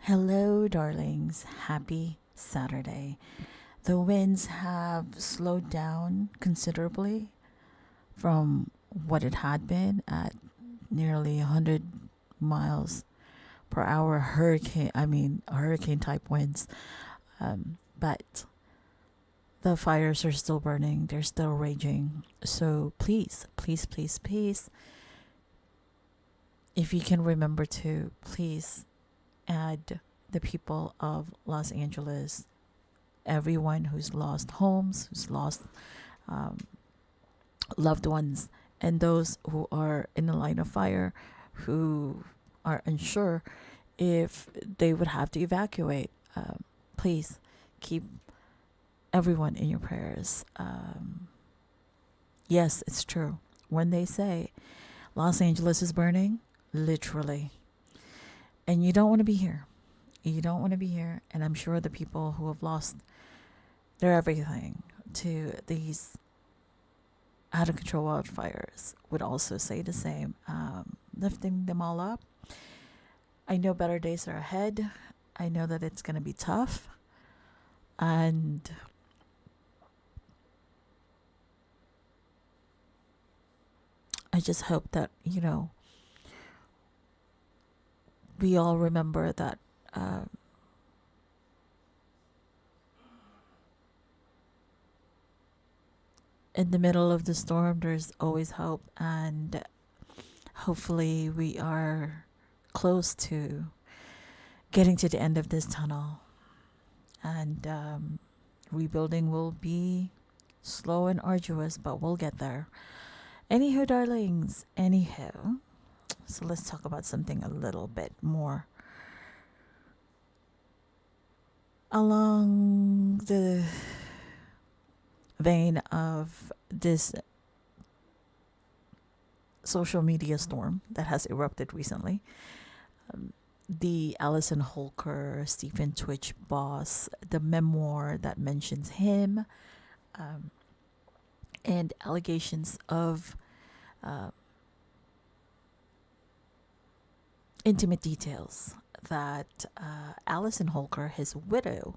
Hello, darlings. Happy Saturday. The winds have slowed down considerably from what it had been at nearly 100 miles per hour hurricane type winds. But the fires are still burning, they're still raging. So please, please, please, please, if you can remember to, please add the people of Los Angeles, everyone who's lost homes, who's lost um, loved ones, and those who are in the line of fire, who are unsure if they would have to evacuate. Please keep everyone in your prayers. Yes, it's true. When they say Los Angeles is burning, literally, and you don't want to be here. You don't want to be here. And I'm sure the people who have lost their everything to these out of control wildfires would also say the same. Lifting them all up. I know better days are ahead. I know that it's going to be tough. And I just hope that, we all remember that in the middle of the storm, there's always hope. And hopefully, we are close to getting to the end of this tunnel. And rebuilding will be slow and arduous, but we'll get there. Anywho, darlings, anywho. So let's talk about something a little bit more along the vein of this social media storm that has erupted recently. The Allison Holker, Stephen tWitch boss, the memoir that mentions him, and allegations of intimate details that Allison Holker, his widow,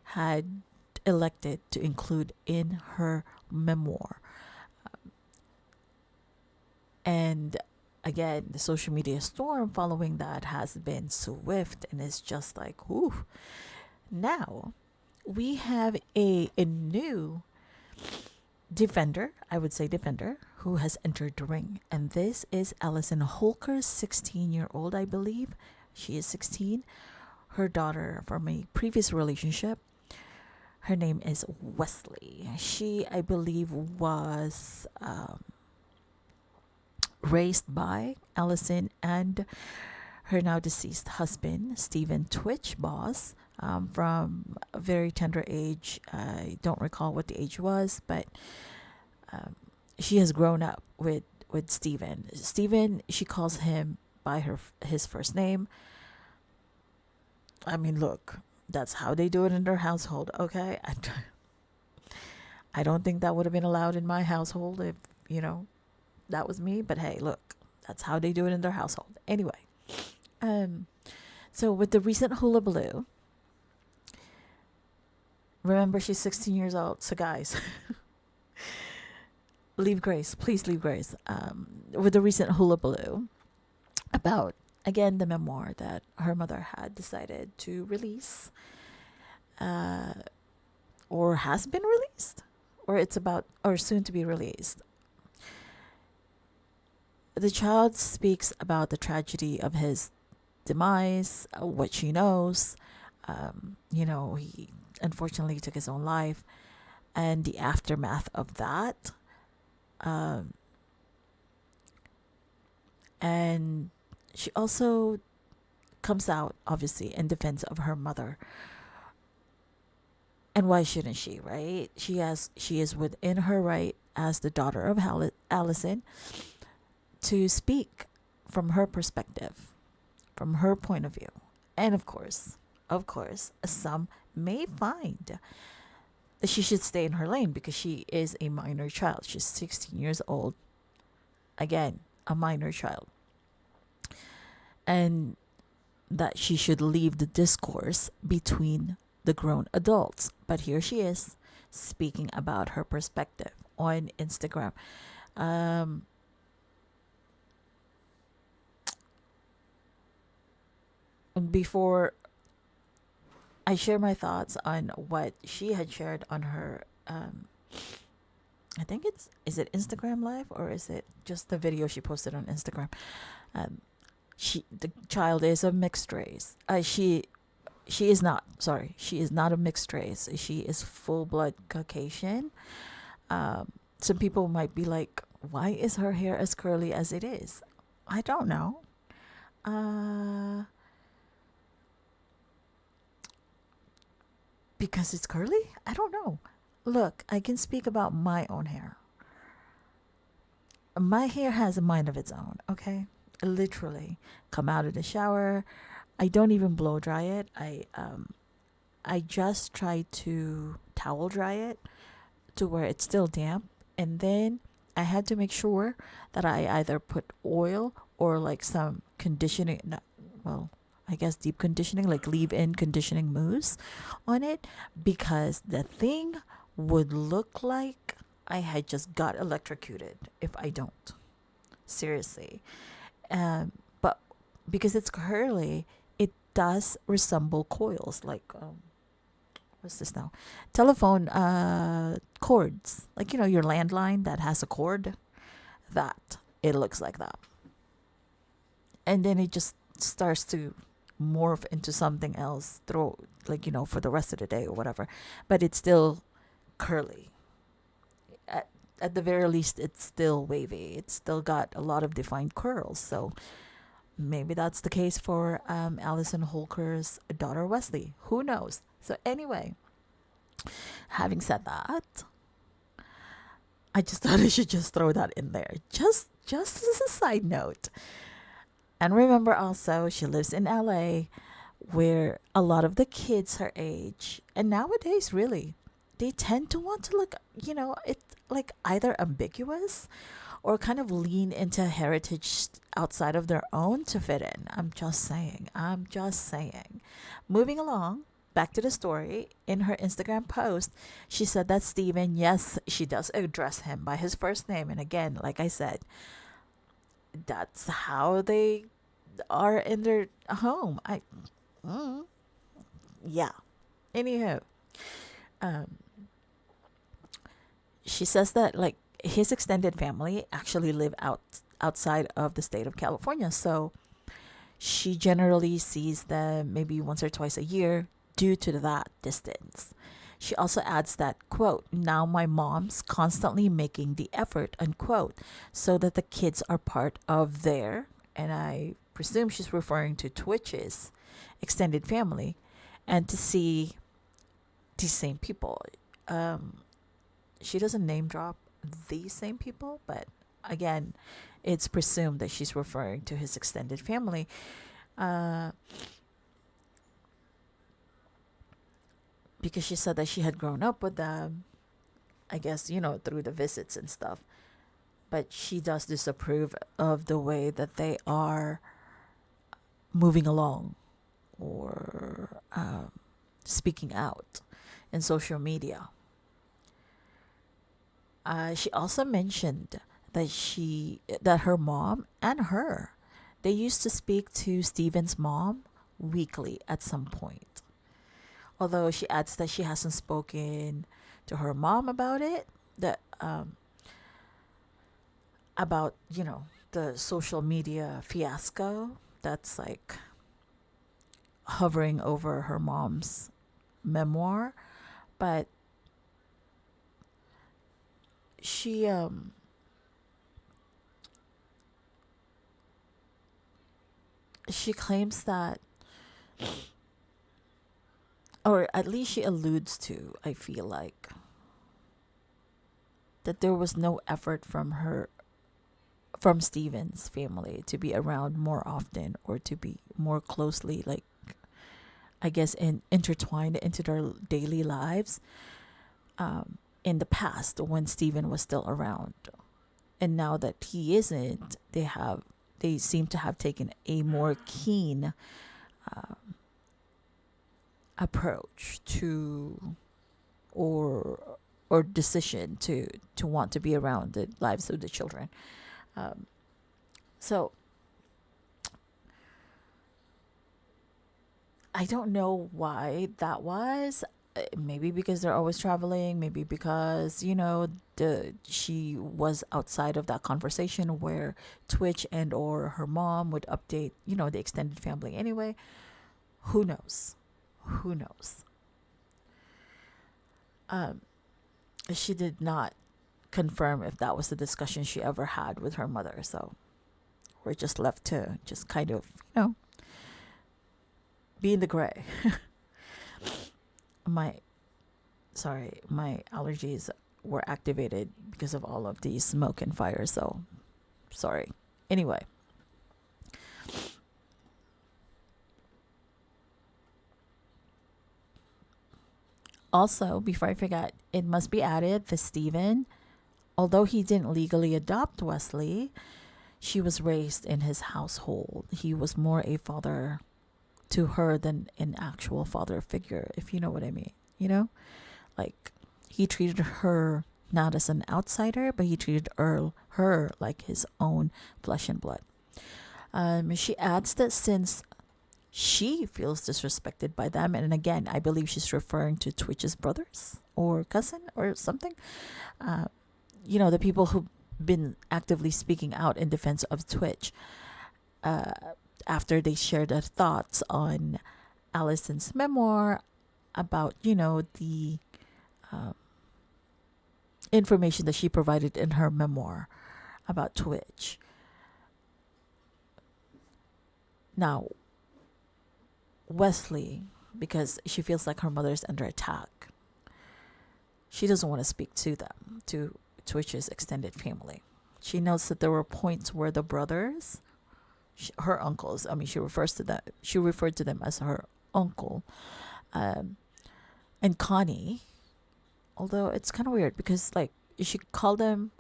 had elected to include in her memoir. And again, the social media storm following that has been swift, and it's just like, whew. Now, we have a new defender, I would say defender, who has entered the ring. And this is Allison Holker's 16-year-old, I believe. She is 16. Her daughter from a previous relationship. Her name is Wesley. She, I believe, was raised by Allison and her now deceased husband, Stephen tWitch boss, from a very tender age. I don't recall what the age was, but she has grown up with Stephen. Stephen, she calls him by his first name. I mean, look, that's how they do it in their household, okay? I don't think that would have been allowed in my household if, that was me. But hey, look, that's how they do it in their household. Anyway, so with the recent hullabaloo, remember she's 16 years old. So guys, leave grace. Please leave grace. With the recent hullabaloo about, again, the memoir that her mother had decided to release, or has been released, or it's about, or soon to be released. The child speaks about the tragedy of his demise, what she knows. He unfortunately took his own life, and the aftermath of that. And she also comes out, obviously, in defense of her mother. And why shouldn't she, right? She is within her right as the daughter of Allison to speak from her perspective, from her point of view. And of course, some may find that she should stay in her lane because she is a minor child. She's 16 years old. Again, a minor child. And that she should leave the discourse between the grown adults. But here she is speaking about her perspective on Instagram. Um, Before I share my thoughts on what she had shared on her, I think is it Instagram Live, or is it just the video she posted on Instagram? Um, the child is of mixed race. She is not, sorry, she is not a mixed race. She is full blood Caucasian. Some people might be like, why is her hair as curly as it is? I don't know. Uh, because it's curly? I don't know. Look, I can speak about my own hair. My hair has a mind of its own, okay? Literally. Come out of the shower. I don't even blow dry it. I just try to towel dry it to where it's still damp, and then I had to make sure that I either put oil or like some conditioning, well, I guess deep conditioning, like leave-in conditioning mousse on it, because the thing would look like I had just got electrocuted if I don't. Seriously. But because it's curly, it does resemble coils, like what's this now? Telephone cords, like your landline that has a cord. That it looks like that, and then it just starts to morph into something else. Throw like for the rest of the day or whatever, but it's still curly. At the very least, it's still wavy. It's still got a lot of defined curls. So maybe that's the case for Allison Holker's daughter Wesley. Who knows? So anyway, having said that, I just thought I should just throw that in there, just as a side note. And remember also, she lives in LA, where a lot of the kids her age, and nowadays really, they tend to want to look, it's like either ambiguous or kind of lean into heritage outside of their own to fit in. I'm just saying. Moving along, back to the story. In her Instagram post, she said that Steven, yes, she does address him by his first name. And again, like I said, that's how they are in their home. Yeah. Anywho, um, she says that like his extended family actually live outside of the state of California, so she generally sees them maybe once or twice a year due to that distance. She also adds that, quote, now my mom's constantly making the effort, unquote, so that the kids are part of their, and I presume she's referring to tWitch's extended family, and to see these same people. She doesn't name drop these same people, but again, it's presumed that she's referring to his extended family. Because she said that she had grown up with them, I guess, through the visits and stuff. But she does disapprove of the way that they are moving along or speaking out in social media. She also mentioned that her mom and her, they used to speak to Steven's mom weekly at some point. Although she adds that she hasn't spoken to her mom about it, that about the social media fiasco that's like hovering over her mom's memoir, but she she claims that, or at least she alludes to, I feel like, that there was no effort from Steven's family to be around more often or to be more closely, like, I guess, intertwined into their daily lives in the past when Steven was still around. And now that he isn't, they seem to have taken a more keen approach to or decision to want to be around the lives of the children. So I don't know why that was. Maybe because they're always traveling. Maybe because she was outside of that conversation where tWitch and or her mom would update the extended family anyway. Who knows? Who knows? She did not confirm if that was the discussion she ever had with her mother. So we're just left to just kind of be in the gray. my allergies were activated because of all of the smoke and fire, so sorry. Anyway, also before I forget, it must be added that Stephen, although he didn't legally adopt Wesley, she was raised in his household. He was more a father to her than an actual father figure, if you know what I mean. Like, he treated her not as an outsider, but he treated her like his own flesh and blood. She adds that since she feels disrespected by them, and again, I believe she's referring to tWitch's brothers or cousin or something, the people who've been actively speaking out in defense of tWitch, after they shared their thoughts on Allison's memoir about, the information that she provided in her memoir about tWitch. Now, Wesley, because she feels like her mother's under attack, she doesn't want to speak to them, to tWitch's extended family. She notes that there were points where the brothers, her uncles, she referred to them as her uncle, and Connie, although it's kind of weird because she called them,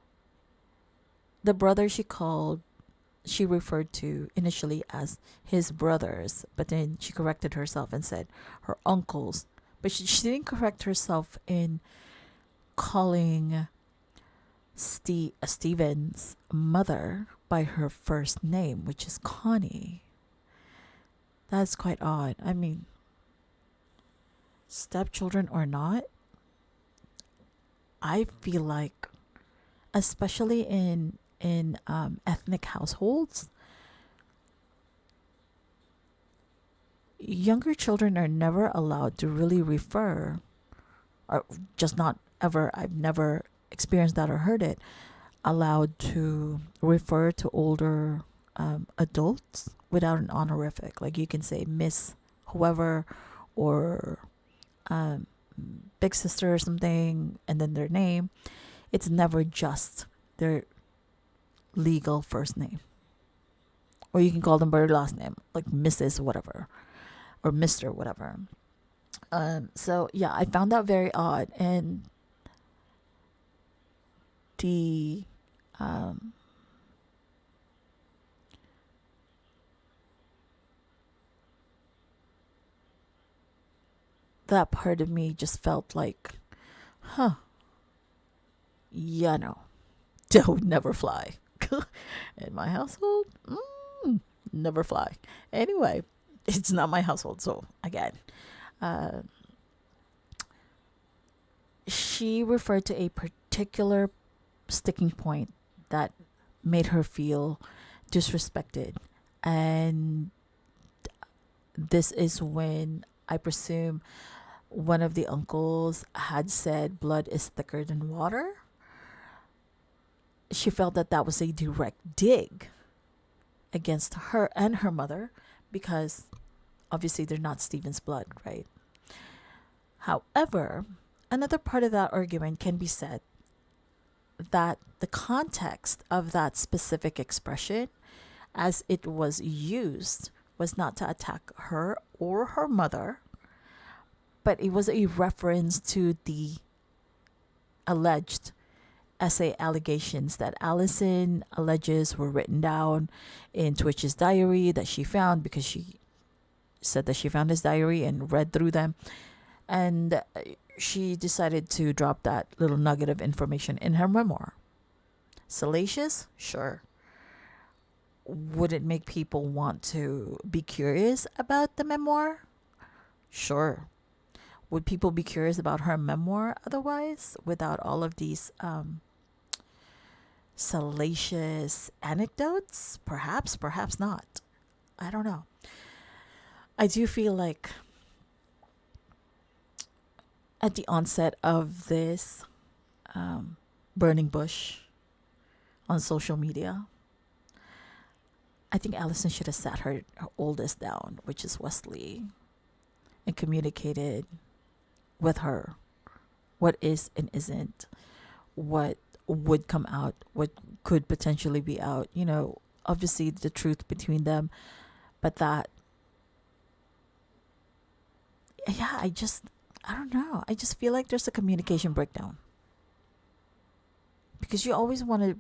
the brother she referred to initially as his brothers, but then she corrected herself and said her uncles, but she didn't correct herself in calling Stephen's mother by her first name, which is Connie. That's quite odd. Stepchildren or not, I feel like, especially in ethnic households, younger children are never allowed to really refer, or just not ever, I've never experienced that or heard it, allowed to refer to older adults without an honorific. Like, you can say Miss whoever or big sister or something, and then their name. It's never just their legal first name. Or you can call them by their last name, like Mrs. whatever or Mr. whatever. So yeah, I found that very odd. And the that part of me just felt like, that would never fly. In my household, never fly. Anyway, it's not my household, so again, she referred to a particular sticking point that made her feel disrespected, and this is when I presume one of the uncles had said blood is thicker than water. She felt that that was a direct dig against her and her mother, because obviously they're not Stephen's blood, right? However, another part of that argument can be said that the context of that specific expression, as it was used, was not to attack her or her mother, but it was a reference to the alleged essay allegations that Allison alleges were written down in tWitch's diary that she found because she said that she found his diary and read through them, and she decided to drop that little nugget of information in her memoir. Salacious? Sure. Would it make people want to be curious about the memoir? Sure. Would people be curious about her memoir otherwise, without all of these salacious anecdotes? Perhaps, perhaps not. I don't know. I do feel like at the onset of this burning bush on social media, I think Allison should have sat her oldest down, which is Wesley, and communicated with her what is and isn't, what would come out, what could potentially be out, obviously the truth between them. But that, yeah, I don't know. I just feel like there's a communication breakdown. Because you always want to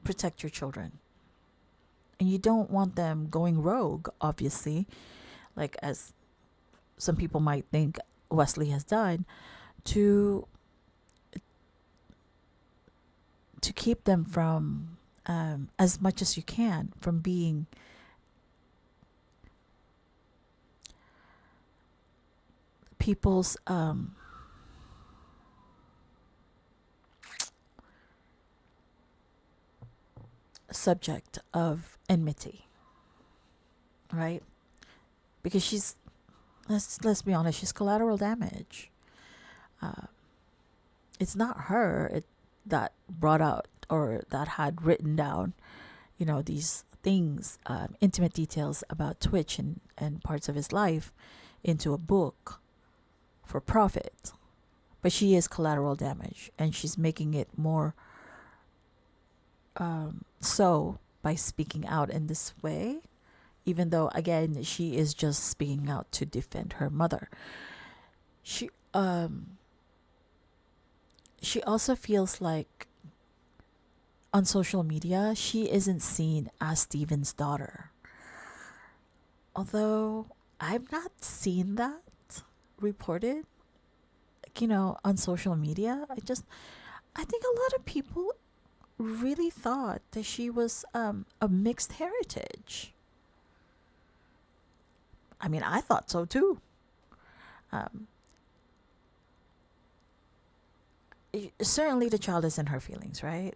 protect your children. And you don't want them going rogue, obviously, like as some people might think Wesley has done, to keep them from, as much as you can, from being people's subject of enmity, right? Because she's, let's be honest, she's collateral damage. It's not her that brought out or that had written down, these things, intimate details about tWitch and parts of his life into a book for profit. But she is collateral damage, and she's making it more so by speaking out in this way, even though, again, she is just speaking out to defend her mother. She also feels like on social media she isn't seen as Steven's daughter, although I've not seen that reported, on social media. I think a lot of people really thought that she was a mixed heritage. I mean, I thought so too. Certainly the child is in her feelings, right?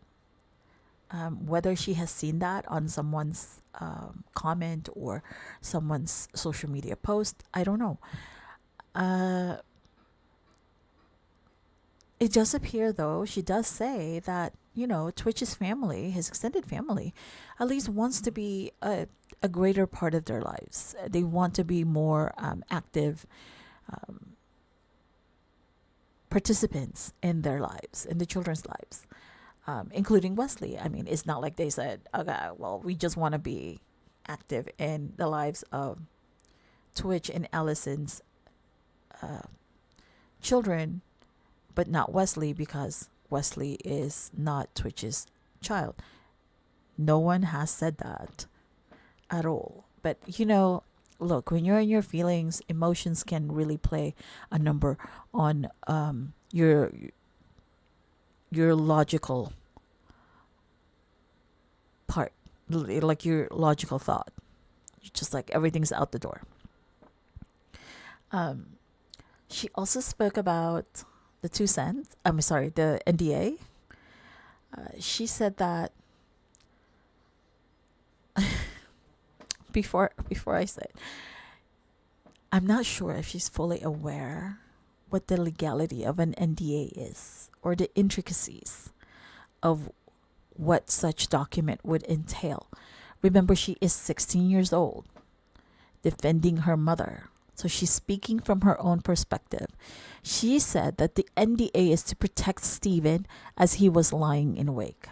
Whether she has seen that on someone's comment or someone's social media post, I don't know. It does appear, though, she does say that, tWitch's family, his extended family, at least wants to be a greater part of their lives. They want to be more active participants in their lives, in the children's lives, including Wesley. I mean, it's not like they said, okay, well, we just want to be active in the lives of tWitch and Allison's children, but not Wesley, because Wesley is not tWitch's child. No one has said that at all. But, look, when you're in your feelings, emotions can really play a number on your logical part, like your logical thought. Just like everything's out the door. She also spoke about the the NDA. She said that before I said, I'm not sure if she's fully aware what the legality of an NDA is, or the intricacies of what such document would entail. Remember, she is 16 years old, defending her mother. So she's speaking from her own perspective. She said that the NDA is to protect Stephen as he was lying in wake,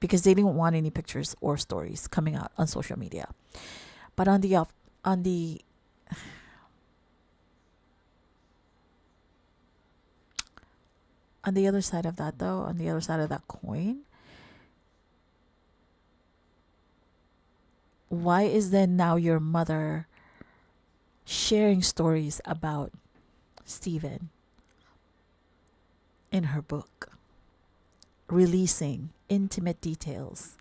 because they didn't want any pictures or stories coming out on social media. But on the other side of that, though, on the other side of that coin, why is then now your mother sharing stories about Stephen in her book, releasing intimate details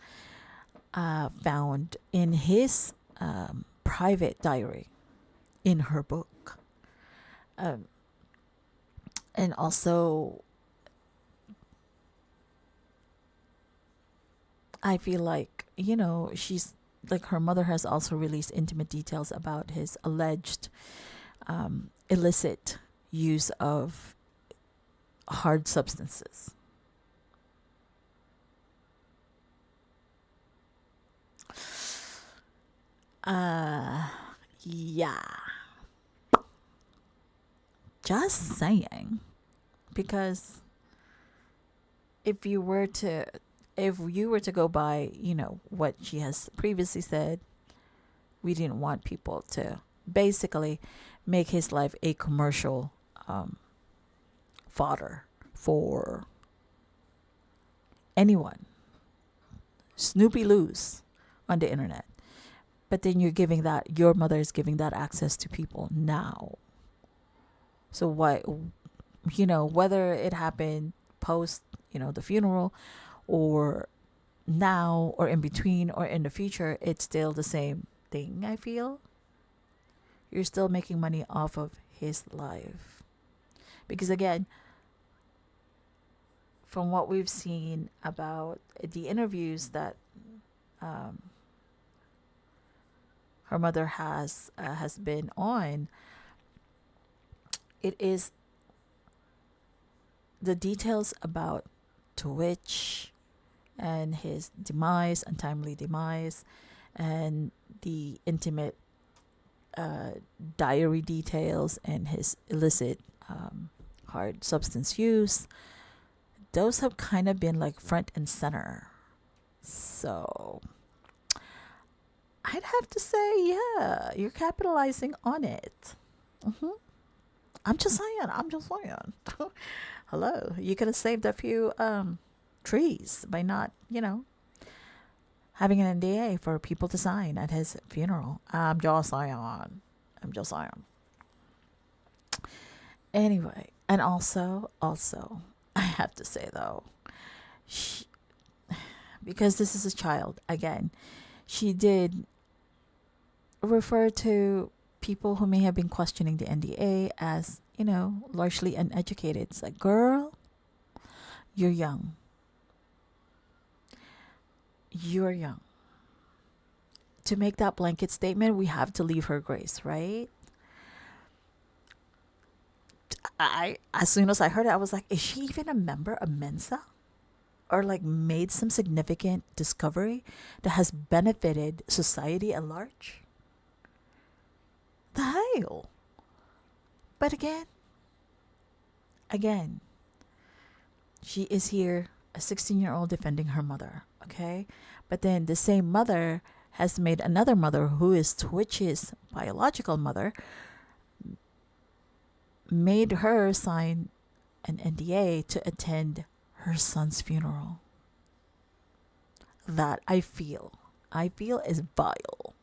found in his private diary in her book. Um, and also, I feel like, she's like her mother has also released intimate details about his alleged illicit use of hard substances. Yeah. Just saying. Because if you were to go by, what she has previously said, we didn't want people to basically make his life a commercial fodder for anyone. Snoopy loose on the internet. But then your mother is giving that access to people now. So why, whether it happened post, the funeral, or now, or in between, or in the future, it's still the same thing, I feel. You're still making money off of his life. Because again, from what we've seen about the interviews that her mother has been on, it is the details about tWitch and his untimely demise, and the intimate diary details and his illicit hard substance use. Those have kind of been like front and center. So I'd have to say, yeah, you're capitalizing on it. I'm just saying. Hello, you could have saved a few trees by not, having an NDA for people to sign at his funeral. I'm just saying. Anyway, and also, I have to say though, because this is a child, again, she did refer to people who may have been questioning the NDA as, largely uneducated. It's like, girl, you're young. You're young. To make that blanket statement, we have to leave her grace, right? As soon as I heard it, I was like, is she even a member of Mensa? Or like made some significant discovery that has benefited society at large? The hell? But again, she is here, a 16-year-old defending her mother, okay? But then the same mother has made another mother, who is tWitch's biological mother, made her sign an NDA to attend her son's funeral. That I feel is vile.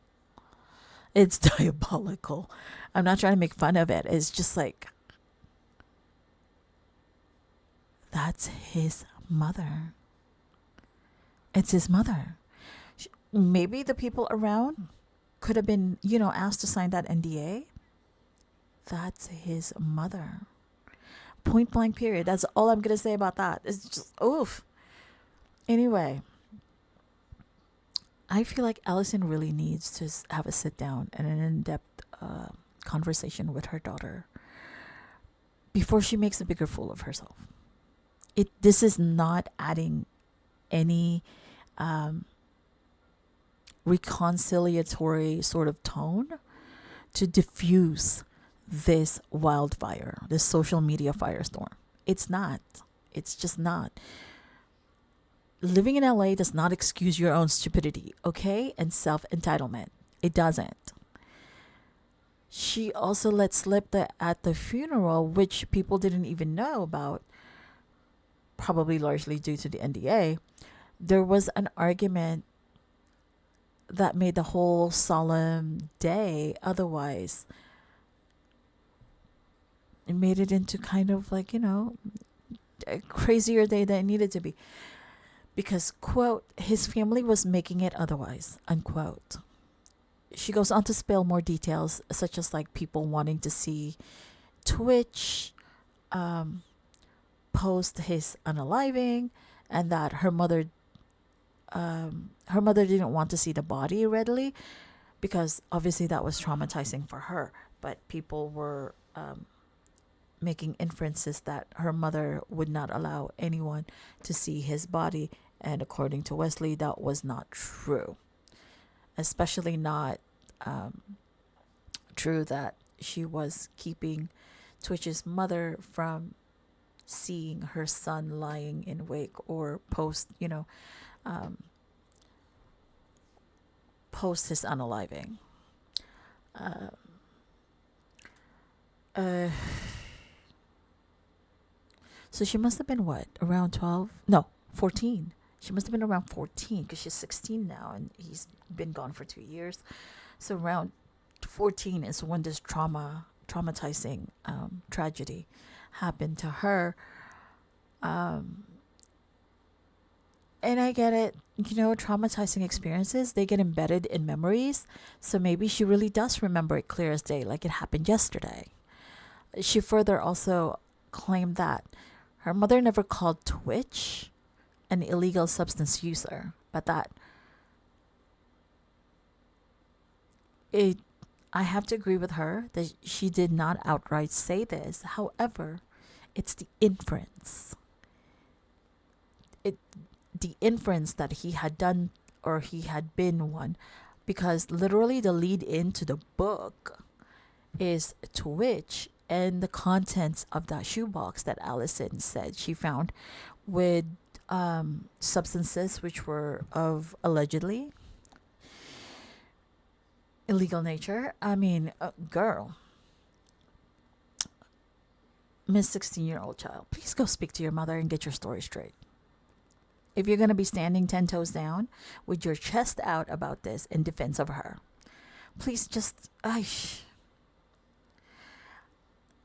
It's diabolical. I'm not trying to make fun of it. It's just like, that's his mother. It's his mother. Maybe the people around could have been, asked to sign that NDA. That's his mother. Point blank, period. That's all I'm going to say about that. It's just, oof. Anyway, I feel like Allison really needs to have a sit down and an in-depth conversation with her daughter before she makes a bigger fool of herself. This is not adding any reconciliatory sort of tone to diffuse this wildfire, this social media firestorm. It's not. It's just not. Living in LA does not excuse your own stupidity, okay? And self-entitlement. It doesn't. She also let slip that at the funeral, which people didn't even know about, probably largely due to the NDA, there was an argument that made the whole solemn day otherwise it made it into kind of like, a crazier day than it needed to be. Because, quote, his family was making it otherwise, unquote. She goes on to spill more details, such as like people wanting to see tWitch post his unaliving, and that her mother didn't want to see the body readily because obviously that was traumatizing for her. But people were making inferences that her mother would not allow anyone to see his body, and according to Wesley, that was not true. Especially not true that she was keeping tWitch's mother from seeing her son lying in wake or post his unaliving. So she must have been what, around 12? No, 14. She must have been around 14 because she's 16 now and he's been gone for 2 years. So around 14 is when this traumatizing tragedy happened to her. And I get it, traumatizing experiences, they get embedded in memories. So maybe she really does remember it clear as day, like it happened yesterday. She further also claimed that her mother never called tWitch an illegal substance user, but that I have to agree with her that she did not outright say this. However, it's the inference. The inference that he had done or he had been one, because literally the lead into the book is tWitch and the contents of that shoebox that Allison said she found with substances which were of allegedly illegal nature. I mean, girl, Miss 16-year-old child, please go speak to your mother and get your story straight. If you're going to be standing 10 toes down with your chest out about this in defense of her, please just,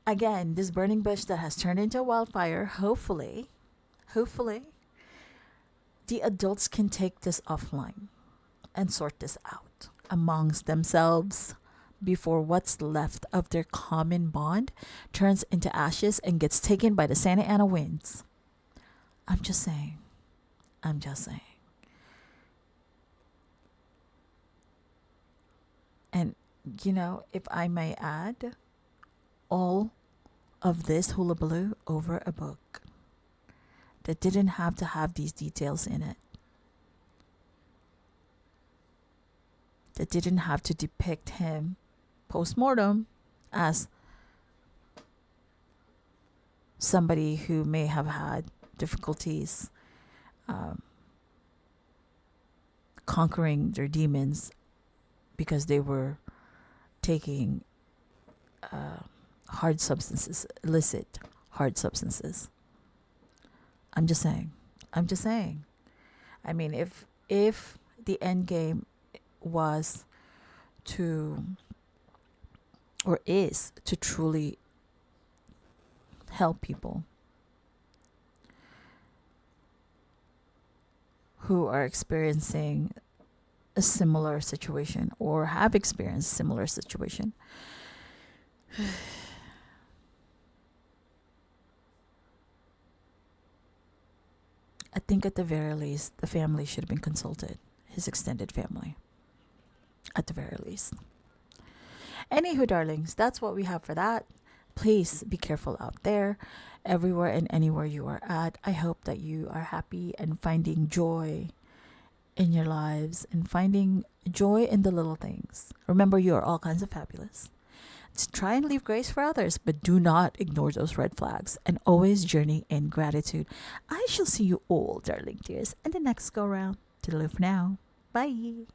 again, this burning bush that has turned into a wildfire, hopefully, the adults can take this offline and sort this out amongst themselves before what's left of their common bond turns into ashes and gets taken by the Santa Ana winds. I'm just saying. And, if I may add, all of this hullabaloo over a book that didn't have to have these details in it, that didn't have to depict him post-mortem as somebody who may have had difficulties conquering their demons because they were taking hard substances, illicit hard substances. I'm just saying. I mean, if the end game was to, or is to truly help people who are experiencing a similar situation or have experienced a similar situation, I think at the very least, the family should have been consulted, his extended family, at the very least. Anywho, darlings, that's what we have for that. Please be careful out there, everywhere and anywhere you are at. I hope that you are happy and finding joy in your lives and finding joy in the little things. Remember, you are all kinds of fabulous. Try and leave grace for others, but do not ignore those red flags and always journey in gratitude. I shall see you all, darling dears, in the next go round. Toodaloo for now. Bye.